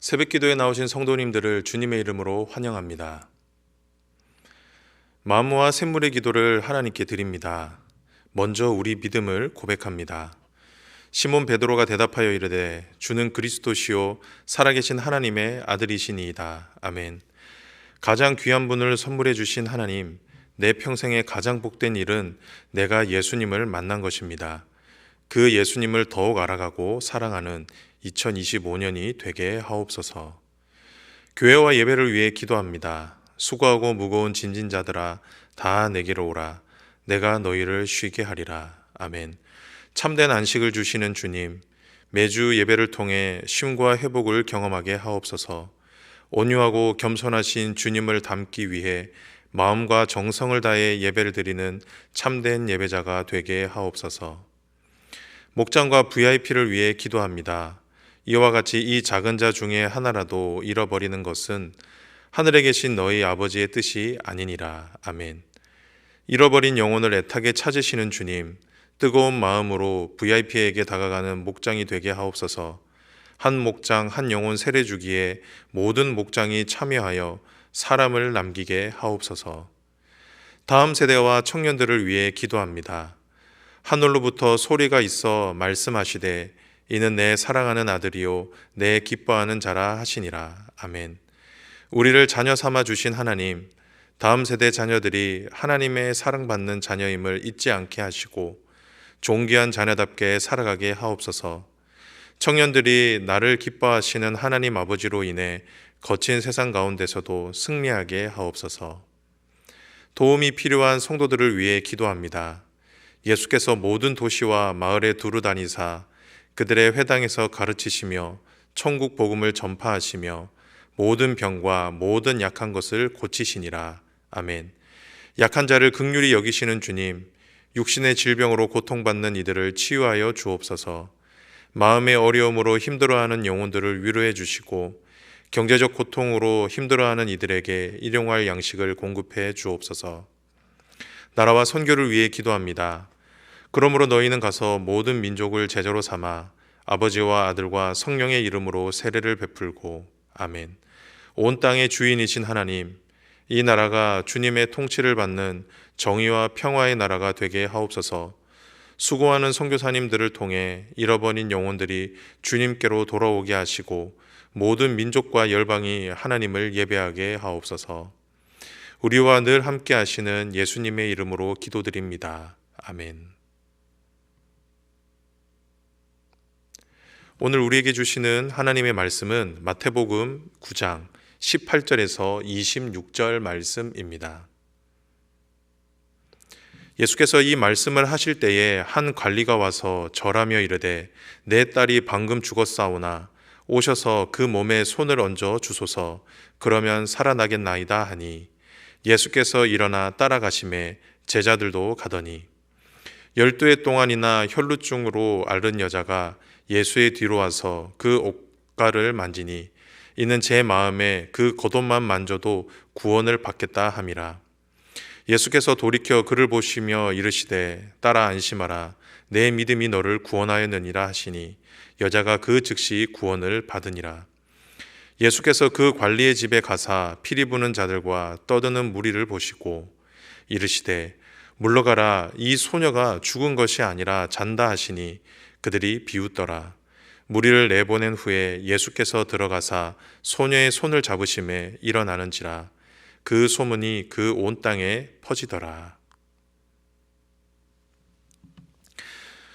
새벽 기도에 나오신 성도님들을 주님의 이름으로 환영합니다. 마음과 샘물의 기도를 하나님께 드립니다. 먼저 우리 믿음을 고백합니다. 시몬 베드로가 대답하여 이르되 주는 그리스도시요 살아계신 하나님의 아들이시니이다. 아멘. 가장 귀한 분을 선물해 주신 하나님, 내 평생에 가장 복된 일은 내가 예수님을 만난 것입니다. 그 예수님을 더욱 알아가고 사랑하는 2025년이 되게 하옵소서. 교회와 예배를 위해 기도합니다. 수고하고 무거운 짐진 자들아 다 내게로 오라. 내가 너희를 쉬게 하리라. 아멘. 참된 안식을 주시는 주님, 매주 예배를 통해 쉼과 회복을 경험하게 하옵소서. 온유하고 겸손하신 주님을 닮기 위해 마음과 정성을 다해 예배를 드리는 참된 예배자가 되게 하옵소서. 목장과 VIP를 위해 기도합니다. 이와 같이 이 작은 자 중에 하나라도 잃어버리는 것은 하늘에 계신 너희 아버지의 뜻이 아니니라. 아멘. 잃어버린 영혼을 애타게 찾으시는 주님, 뜨거운 마음으로 VIP에게 다가가는 목장이 되게 하옵소서. 한 목장 한 영혼 세례 주기에 모든 목장이 참여하여 사람을 남기게 하옵소서. 다음 세대와 청년들을 위해 기도합니다. 하늘로부터 소리가 있어 말씀하시되 이는 내 사랑하는 아들이요 내 기뻐하는 자라 하시니라. 아멘. 우리를 자녀 삼아 주신 하나님, 다음 세대 자녀들이 하나님의 사랑받는 자녀임을 잊지 않게 하시고 존귀한 자녀답게 살아가게 하옵소서. 청년들이 나를 기뻐하시는 하나님 아버지로 인해 거친 세상 가운데서도 승리하게 하옵소서. 도움이 필요한 성도들을 위해 기도합니다. 예수께서 모든 도시와 마을에 두루 다니사 그들의 회당에서 가르치시며 천국 복음을 전파하시며 모든 병과 모든 약한 것을 고치시니라. 아멘. 약한 자를 긍휼히 여기시는 주님, 육신의 질병으로 고통받는 이들을 치유하여 주옵소서. 마음의 어려움으로 힘들어하는 영혼들을 위로해 주시고 경제적 고통으로 힘들어하는 이들에게 일용할 양식을 공급해 주옵소서. 나라와 선교를 위해 기도합니다. 그러므로 너희는 가서 모든 민족을 제자로 삼아 아버지와 아들과 성령의 이름으로 세례를 베풀고 아멘. 온 땅의 주인이신 하나님, 이 나라가 주님의 통치를 받는 정의와 평화의 나라가 되게 하옵소서. 수고하는 선교사님들을 통해 잃어버린 영혼들이 주님께로 돌아오게 하시고 모든 민족과 열방이 하나님을 예배하게 하옵소서. 우리와 늘 함께 하시는 예수님의 이름으로 기도드립니다. 아멘. 오늘 우리에게 주시는 하나님의 말씀은 마태복음 9장 18절에서 26절 말씀입니다. 예수께서 이 말씀을 하실 때에 한 관리가 와서 절하며 이르되 내 딸이 방금 죽었사오나 오셔서 그 몸에 손을 얹어 주소서. 그러면 살아나겠나이다 하니 예수께서 일어나 따라가심에 제자들도 가더니 12해 동안이나 혈루증으로 앓은 여자가 예수의 뒤로 와서 그 옷가를 만지니 이는 제 마음에 그 겉옷만 만져도 구원을 받겠다 함이라. 예수께서 돌이켜 그를 보시며 이르시되 딸아 안심하라. 내 믿음이 너를 구원하였느니라 하시니 여자가 그 즉시 구원을 받으니라. 예수께서 그 관리의 집에 가사 피리 부는 자들과 떠드는 무리를 보시고 이르시되 물러가라. 이 소녀가 죽은 것이 아니라 잔다 하시니 그들이 비웃더라. 무리를 내보낸 후에 예수께서 들어가사 소녀의 손을 잡으심에 일어나는지라. 그 소문이 그 온 땅에 퍼지더라.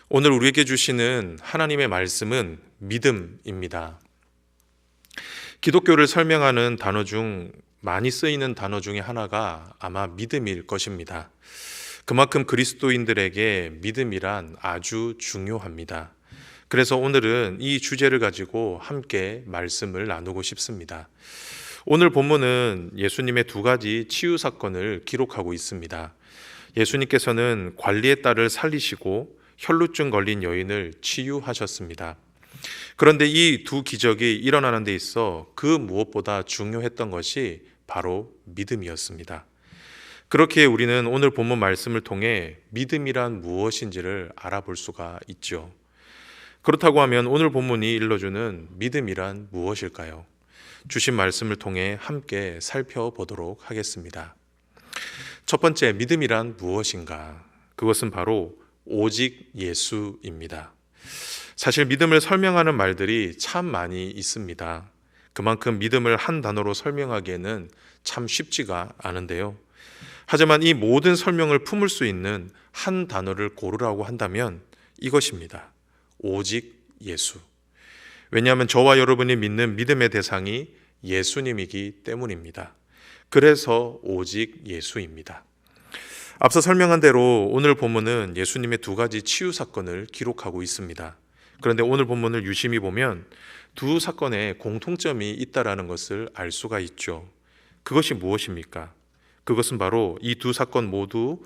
오늘 우리에게 주시는 하나님의 말씀은 믿음입니다. 기독교를 설명하는 단어 중 많이 쓰이는 단어 중에 하나가 아마 믿음일 것입니다. 그만큼 그리스도인들에게 믿음이란 아주 중요합니다. 그래서 오늘은 이 주제를 가지고 함께 말씀을 나누고 싶습니다. 오늘 본문은 예수님의 두 가지 치유 사건을 기록하고 있습니다. 예수님께서는 관리의 딸을 살리시고 혈루증 걸린 여인을 치유하셨습니다. 그런데 이 두 기적이 일어나는 데 있어 그 무엇보다 중요했던 것이 바로 믿음이었습니다. 그렇게 우리는 오늘 본문 말씀을 통해 믿음이란 무엇인지를 알아볼 수가 있죠. 그렇다고 하면 오늘 본문이 일러주는 믿음이란 무엇일까요? 주신 말씀을 통해 함께 살펴보도록 하겠습니다. 첫 번째, 믿음이란 무엇인가? 그것은 바로 오직 예수입니다. 사실 믿음을 설명하는 말들이 참 많이 있습니다. 그만큼 믿음을 한 단어로 설명하기에는 참 쉽지가 않은데요. 하지만 이 모든 설명을 품을 수 있는 한 단어를 고르라고 한다면 이것입니다. 오직 예수. 왜냐하면 저와 여러분이 믿는 믿음의 대상이 예수님이기 때문입니다. 그래서 오직 예수입니다. 앞서 설명한 대로 오늘 본문은 예수님의 두 가지 치유 사건을 기록하고 있습니다. 그런데 오늘 본문을 유심히 보면 두 사건에 공통점이 있다라는 것을 알 수가 있죠. 그것이 무엇입니까? 그것은 바로 이 두 사건 모두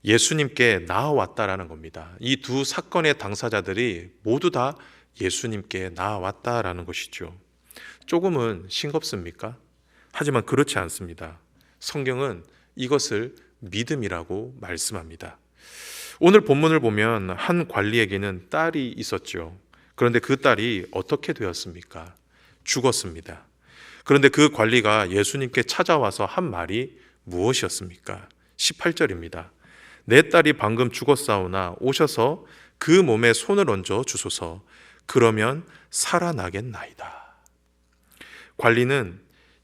예수님께 나아왔다라는 겁니다. 이 두 사건의 당사자들이 모두 다 예수님께 나아왔다라는 것이죠. 조금은 싱겁습니까? 하지만 그렇지 않습니다. 성경은 이것을 믿음이라고 말씀합니다. 오늘 본문을 보면 한 관리에게는 딸이 있었죠. 그런데 그 딸이 어떻게 되었습니까? 죽었습니다. 그런데 그 관리가 예수님께 찾아와서 한 말이 무엇이었습니까? 18절입니다. 내 딸이 방금 죽었사오나 오셔서 그 몸에 손을 얹어 주소서. 그러면 살아나겠나이다. 관리는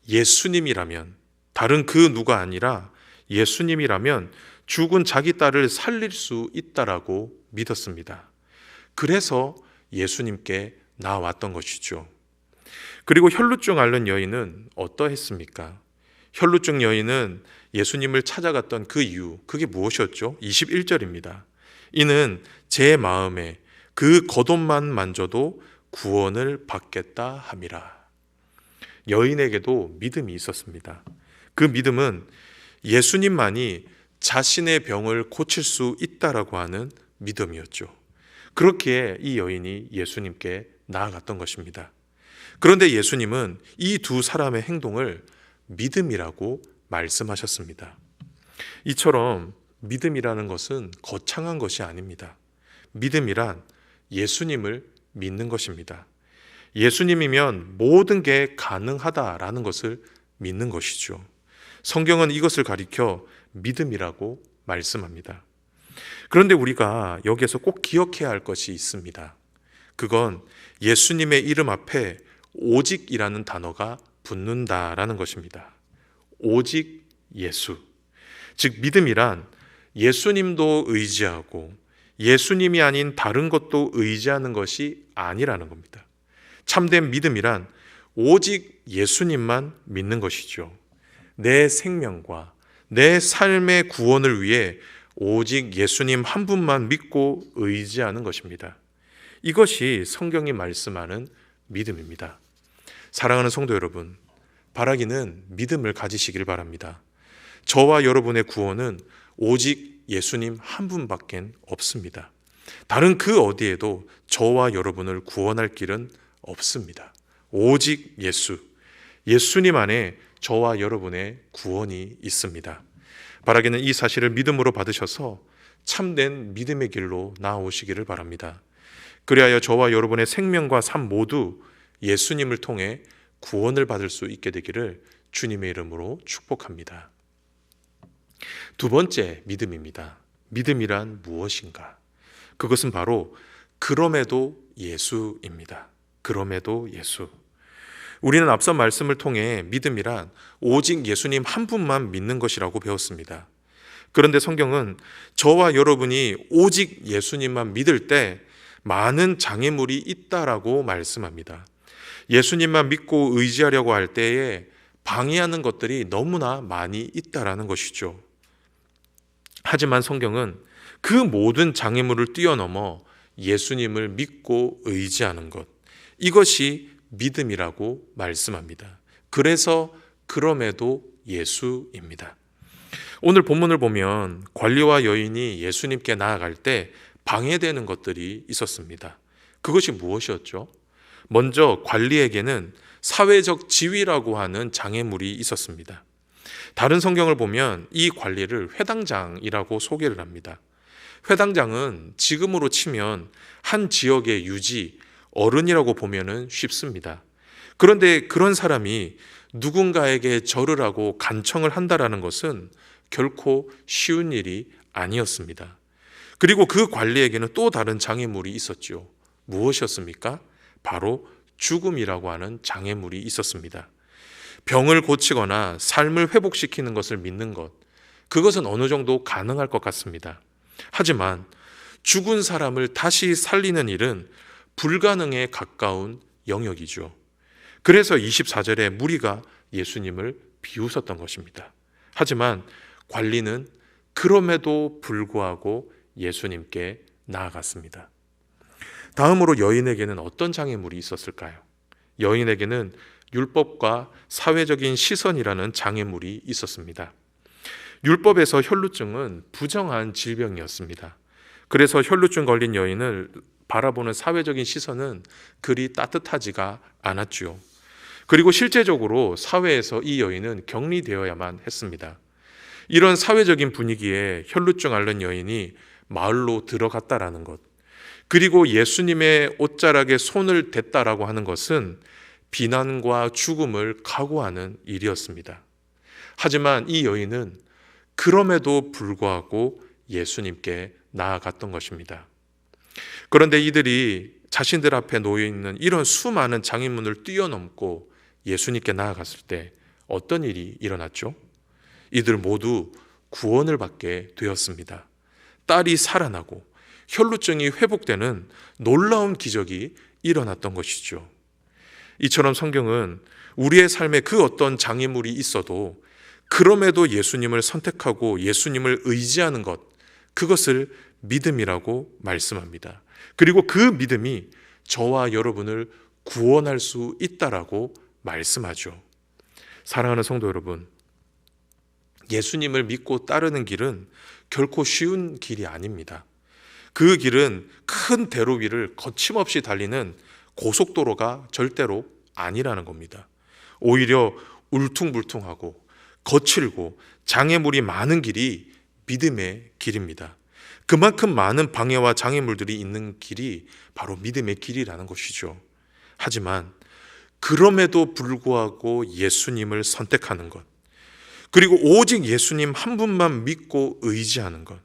예수님이라면, 다른 그 누가 아니라 예수님이라면 죽은 자기 딸을 살릴 수 있다라고 믿었습니다. 그래서 예수님께 나왔던 것이죠. 그리고 혈루증 앓는 여인은 어떠했습니까? 혈루증 여인은 예수님을 찾아갔던 그 이유, 그게 무엇이었죠? 21절입니다. 이는 제 마음에 그 겉옷만 만져도 구원을 받겠다 함이라. 여인에게도 믿음이 있었습니다. 그 믿음은 예수님만이 자신의 병을 고칠 수 있다라고 하는 믿음이었죠. 그렇기에 이 여인이 예수님께 나아갔던 것입니다. 그런데 예수님은 이 두 사람의 행동을 믿음이라고 말씀하셨습니다. 이처럼 믿음이라는 것은 거창한 것이 아닙니다. 믿음이란 예수님을 믿는 것입니다. 예수님이면 모든 게 가능하다라는 것을 믿는 것이죠. 성경은 이것을 가리켜 믿음이라고 말씀합니다. 그런데 우리가 여기에서 꼭 기억해야 할 것이 있습니다. 그건 예수님의 이름 앞에 오직이라는 단어가 붙는다라는 것입니다. 오직 예수. 즉 믿음이란 예수님도 의지하고 예수님이 아닌 다른 것도 의지하는 것이 아니라는 겁니다. 참된 믿음이란 오직 예수님만 믿는 것이죠. 내 생명과 내 삶의 구원을 위해 오직 예수님 한 분만 믿고 의지하는 것입니다. 이것이 성경이 말씀하는 믿음입니다. 사랑하는 성도 여러분, 바라기는 믿음을 가지시길 바랍니다. 저와 여러분의 구원은 오직 예수님 한 분밖에 없습니다. 다른 그 어디에도 저와 여러분을 구원할 길은 없습니다. 오직 예수, 예수님 안에 저와 여러분의 구원이 있습니다. 바라기는 이 사실을 믿음으로 받으셔서 참된 믿음의 길로 나아오시기를 바랍니다. 그리하여 저와 여러분의 생명과 삶 모두 예수님을 통해 구원을 받을 수 있게 되기를 주님의 이름으로 축복합니다. 두 번째 믿음입니다. 믿음이란 무엇인가? 그것은 바로 그럼에도 예수입니다. 그럼에도 예수. 우리는 앞선 말씀을 통해 믿음이란 오직 예수님 한 분만 믿는 것이라고 배웠습니다. 그런데 성경은 저와 여러분이 오직 예수님만 믿을 때 많은 장애물이 있다라고 말씀합니다. 예수님만 믿고 의지하려고 할 때에 방해하는 것들이 너무나 많이 있다라는 것이죠. 하지만 성경은 그 모든 장애물을 뛰어넘어 예수님을 믿고 의지하는 것, 이것이 믿음이라고 말씀합니다. 그래서 그럼에도 예수입니다. 오늘 본문을 보면 관리와 여인이 예수님께 나아갈 때 방해되는 것들이 있었습니다. 그것이 무엇이었죠? 먼저 관리에게는 사회적 지위라고 하는 장애물이 있었습니다. 다른 성경을 보면 이 관리를 회당장이라고 소개를 합니다. 회당장은 지금으로 치면 한 지역의 유지, 어른이라고 보면은 쉽습니다. 그런데 그런 사람이 누군가에게 절을 하고 간청을 한다라는 것은 결코 쉬운 일이 아니었습니다. 그리고 그 관리에게는 또 다른 장애물이 있었죠. 무엇이었습니까? 바로 죽음이라고 하는 장애물이 있었습니다. 병을 고치거나 삶을 회복시키는 것을 믿는 것, 그것은 어느 정도 가능할 것 같습니다. 하지만 죽은 사람을 다시 살리는 일은 불가능에 가까운 영역이죠. 그래서 24절에 무리가 예수님을 비웃었던 것입니다. 하지만 관리는 그럼에도 불구하고 예수님께 나아갔습니다. 다음으로 여인에게는 어떤 장애물이 있었을까요? 여인에게는 율법과 사회적인 시선이라는 장애물이 있었습니다. 율법에서 혈루증은 부정한 질병이었습니다. 그래서 혈루증 걸린 여인을 바라보는 사회적인 시선은 그리 따뜻하지가 않았죠. 그리고 실제적으로 사회에서 이 여인은 격리되어야만 했습니다. 이런 사회적인 분위기에 혈루증 앓는 여인이 마을로 들어갔다라는 것, 그리고 예수님의 옷자락에 손을 댔다라고 하는 것은 비난과 죽음을 각오하는 일이었습니다. 하지만 이 여인은 그럼에도 불구하고 예수님께 나아갔던 것입니다. 그런데 이들이 자신들 앞에 놓여 있는 이런 수많은 장애물을 뛰어넘고 예수님께 나아갔을 때 어떤 일이 일어났죠? 이들 모두 구원을 받게 되었습니다. 딸이 살아나고 혈루증이 회복되는 놀라운 기적이 일어났던 것이죠. 이처럼 성경은 우리의 삶에 그 어떤 장애물이 있어도 그럼에도 예수님을 선택하고 예수님을 의지하는 것, 그것을 믿음이라고 말씀합니다. 그리고 그 믿음이 저와 여러분을 구원할 수 있다라고 말씀하죠. 사랑하는 성도 여러분, 예수님을 믿고 따르는 길은 결코 쉬운 길이 아닙니다. 그 길은 큰 대로 위를 거침없이 달리는 고속도로가 절대로 아니라는 겁니다. 오히려 울퉁불퉁하고 거칠고 장애물이 많은 길이 믿음의 길입니다. 그만큼 많은 방해와 장애물들이 있는 길이 바로 믿음의 길이라는 것이죠. 하지만 그럼에도 불구하고 예수님을 선택하는 것, 그리고 오직 예수님 한 분만 믿고 의지하는 것,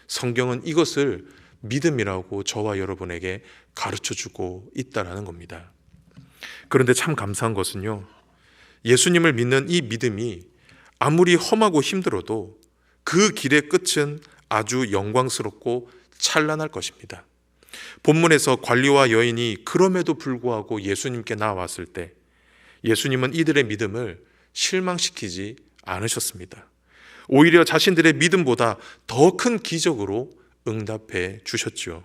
성경은 이것을 믿음이라고 저와 여러분에게 가르쳐주고 있다는 겁니다. 그런데 참 감사한 것은요, 예수님을 믿는 이 믿음이 아무리 험하고 힘들어도 그 길의 끝은 아주 영광스럽고 찬란할 것입니다. 본문에서 관리와 여인이 그럼에도 불구하고 예수님께 나왔을 때 예수님은 이들의 믿음을 실망시키지 않으셨습니다. 오히려 자신들의 믿음보다 더 큰 기적으로 응답해 주셨죠.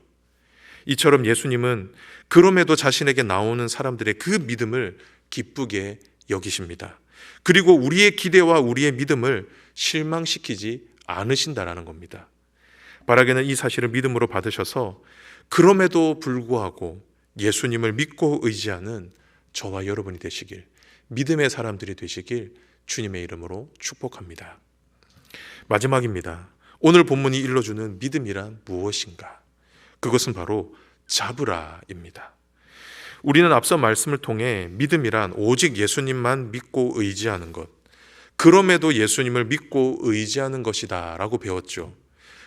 이처럼 예수님은 그럼에도 자신에게 나오는 사람들의 그 믿음을 기쁘게 여기십니다. 그리고 우리의 기대와 우리의 믿음을 실망시키지 않으신다라는 겁니다. 바라기는 이 사실을 믿음으로 받으셔서 그럼에도 불구하고 예수님을 믿고 의지하는 저와 여러분이 되시길, 믿음의 사람들이 되시길 주님의 이름으로 축복합니다. 마지막입니다. 오늘 본문이 일러주는 믿음이란 무엇인가? 그것은 바로 잡으라입니다. 우리는 앞서 말씀을 통해 믿음이란 오직 예수님만 믿고 의지하는 것, 그럼에도 예수님을 믿고 의지하는 것이다 라고 배웠죠.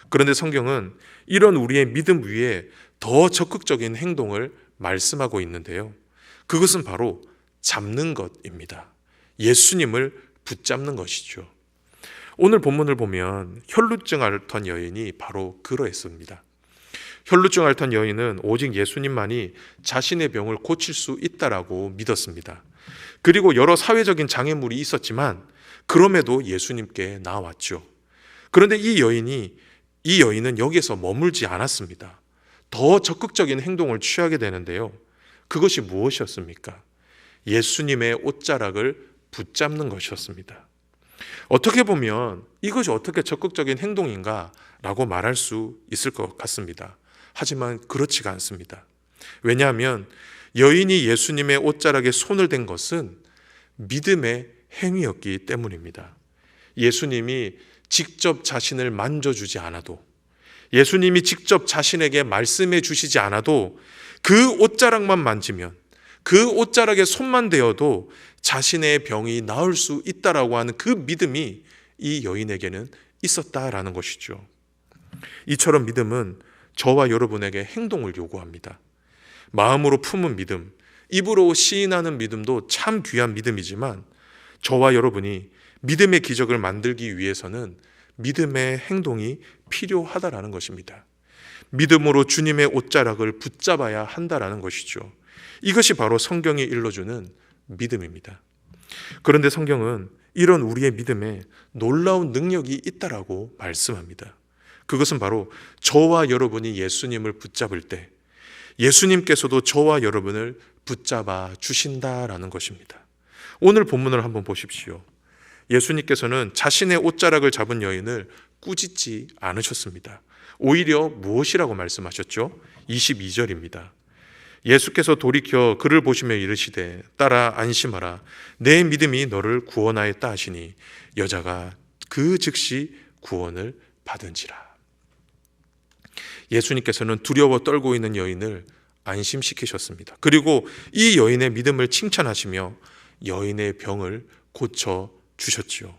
그런데 성경은 이런 우리의 믿음 위에 더 적극적인 행동을 말씀하고 있는데요, 그것은 바로 잡는 것입니다. 예수님을 붙잡는 것이죠. 오늘 본문을 보면 혈루증 앓던 여인이 바로 그러했습니다. 혈루증 앓던 여인은 오직 예수님만이 자신의 병을 고칠 수 있다라고 믿었습니다. 그리고 여러 사회적인 장애물이 있었지만 그럼에도 예수님께 나왔죠. 그런데 이 여인은 여기에서 머물지 않았습니다. 더 적극적인 행동을 취하게 되는데요, 그것이 무엇이었습니까? 예수님의 옷자락을 붙잡는 것이었습니다. 어떻게 보면 이것이 어떻게 적극적인 행동인가 라고 말할 수 있을 것 같습니다. 하지만 그렇지가 않습니다. 왜냐하면 여인이 예수님의 옷자락에 손을 댄 것은 믿음의 행위였기 때문입니다. 예수님이 직접 자신을 만져주지 않아도, 예수님이 직접 자신에게 말씀해 주시지 않아도 그 옷자락만 만지면, 그 옷자락에 손만 대어도 자신의 병이 나을 수 있다라고 하는 그 믿음이 이 여인에게는 있었다라는 것이죠. 이처럼 믿음은 저와 여러분에게 행동을 요구합니다. 마음으로 품은 믿음, 입으로 시인하는 믿음도 참 귀한 믿음이지만 저와 여러분이 믿음의 기적을 만들기 위해서는 믿음의 행동이 필요하다라는 것입니다. 믿음으로 주님의 옷자락을 붙잡아야 한다라는 것이죠. 이것이 바로 성경이 일러주는 믿음입니다. 그런데 성경은 이런 우리의 믿음에 놀라운 능력이 있다라고 말씀합니다. 그것은 바로 저와 여러분이 예수님을 붙잡을 때 예수님께서도 저와 여러분을 붙잡아 주신다라는 것입니다. 오늘 본문을 한번 보십시오. 예수님께서는 자신의 옷자락을 잡은 여인을 꾸짖지 않으셨습니다. 오히려 무엇이라고 말씀하셨죠? 22절입니다. 예수께서 돌이켜 그를 보시며 이르시되 따라 안심하라 내 믿음이 너를 구원하였다 하시니 여자가 그 즉시 구원을 받은지라. 예수님께서는 두려워 떨고 있는 여인을 안심시키셨습니다. 그리고 이 여인의 믿음을 칭찬하시며 여인의 병을 고쳐 주셨지요.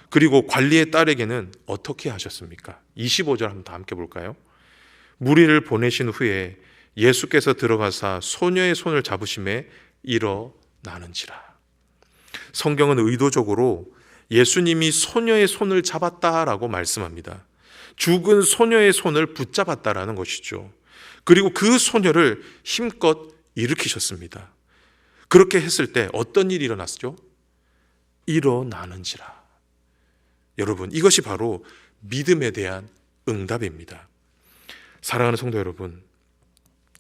그리고 관리의 딸에게는 어떻게 하셨습니까? 25절 한번 다 함께 볼까요? 무리를 보내신 후에 예수께서 들어가사 소녀의 손을 잡으심에 일어나는지라. 성경은 의도적으로 예수님이 소녀의 손을 잡았다라고 말씀합니다. 죽은 소녀의 손을 붙잡았다라는 것이죠. 그리고 그 소녀를 힘껏 일으키셨습니다. 그렇게 했을 때 어떤 일이 일어났죠? 일어나는지라. 여러분, 이것이 바로 믿음에 대한 응답입니다. 사랑하는 성도 여러분,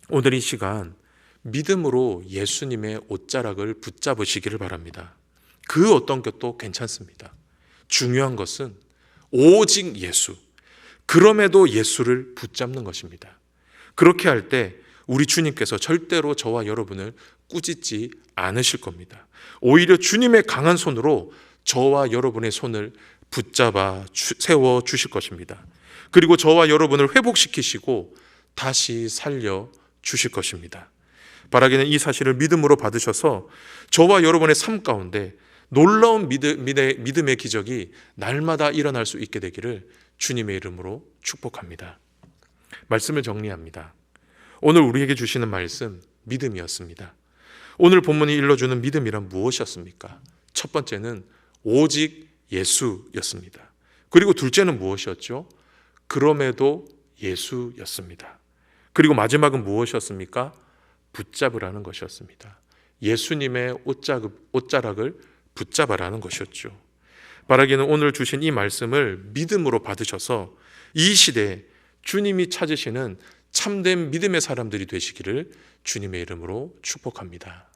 오늘 이 시간 믿음으로 예수님의 옷자락을 붙잡으시기를 바랍니다. 그 어떤 것도 괜찮습니다. 중요한 것은 오직 예수, 그럼에도 예수를 붙잡는 것입니다. 그렇게 할 때 우리 주님께서 절대로 저와 여러분을 꾸짖지 않으실 겁니다. 오히려 주님의 강한 손으로 저와 여러분의 손을 붙잡아 세워 주실 것입니다. 그리고 저와 여러분을 회복시키시고 다시 살려 주실 것입니다. 바라기는 이 사실을 믿음으로 받으셔서 저와 여러분의 삶 가운데 놀라운 믿음의 기적이 날마다 일어날 수 있게 되기를 주님의 이름으로 축복합니다. 말씀을 정리합니다. 오늘 우리에게 주시는 말씀 믿음이었습니다. 오늘 본문이 일러주는 믿음이란 무엇이었습니까? 첫 번째는 오직 예수였습니다. 그리고 둘째는 무엇이었죠? 그럼에도 예수였습니다. 그리고 마지막은 무엇이었습니까? 붙잡으라는 것이었습니다. 예수님의 옷자락을 붙잡아라는 것이었죠. 바라기는 오늘 주신 이 말씀을 믿음으로 받으셔서 이 시대에 주님이 찾으시는 참된 믿음의 사람들이 되시기를 주님의 이름으로 축복합니다.